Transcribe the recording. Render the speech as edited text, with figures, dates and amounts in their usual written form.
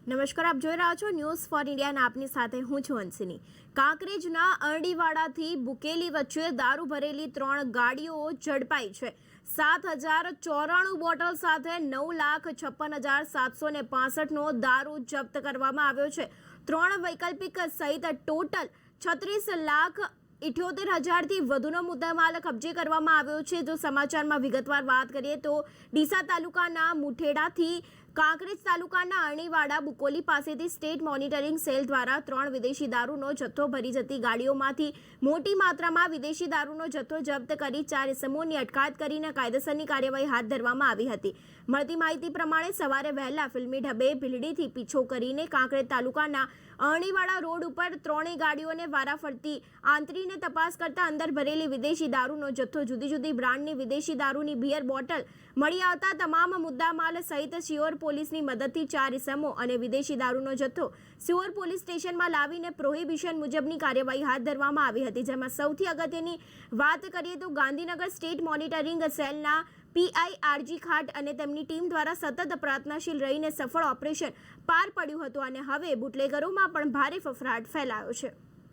નમસ્કાર, આપ જોઈ રહ્યા છો ન્યૂઝ ફોર ઇન્ડિયા અને આપની સાથે હું છું હંસિની। કાંકરેજના અરડીવાડાથી બુકેલી વચ્ચે દારૂ ભરેલી 3 ગાડીઓ ઝડપાઈ છે। 7094 બોટલ સાથે 9,56,765નો દારૂ જપ્ત કરવામાં આવ્યો છે। 3 વૈકલ્પિક સહિત ટોટલ 36,78,000થી વધુનો મુદ્દામાલ કબજે કરવામાં આવ્યો છે। જો સમાચારમાં વિગતવાર વાત કરીએ તો ડીસા તાલુકાના મુઠેડાથી કાંકરેજ તાલુકાના અરણીવાડા બુકોલી પાસેથી સ્ટેટ મોનિટરિંગ સેલ દ્વારા 3 વિદેશી દારૂનો જથ્થો ભરી જતી ગાડીઓમાંથી મોટી માત્રામાં વિદેશી દારૂનો જથ્થો જપ્ત કરી 4 ઇસમોની અટકાયત કરીને કાયદેસરની કાર્યવાહી હાથ ધરવામાં આવી હતી। મળતી માહિતી પ્રમાણે સવારે વહેલા ફિલ્મી ઢબે ભીલડીથી પીછો કરીને કાંકરેજ તાલુકાના અરણીવાડા રોડ ઉપર 3 ગાડીઓને વારાફરતી આંતરીને તપાસ કરતા અંદર ભરેલી વિદેશી દારૂનો જથ્થો જુદી જુદી બ્રાન્ડની વિદેશી દારૂની બિયર બોટલ મળી આવતા તમામ મુદ્દામાલ સહિત શિયોર પોલીસની મદદથી 4 ઇસમો અને વિદેશી દારૂનો જથ્થો શિયોર પોલીસ સ્ટેશનમાં લાવીને પ્રોહિબિશન મુજબની કાર્યવાહી હાથ ધરવામાં આવી હતી। જેમાં સૌથી અગત્યની વાત કરીએ તો ગાંધીનગર સ્ટેટ મોનિટરિંગ સેલના પીઆઈ આરજી ખાટ અને તેમની ટીમ દ્વારા સતત પ્રયત્નશીલ રહીને સફળ ઓપરેશન પાર પાડ્યું હતું અને હવે બુટલેગરોમાં પણ ભારે ફફડાટ ફેલાયો છે।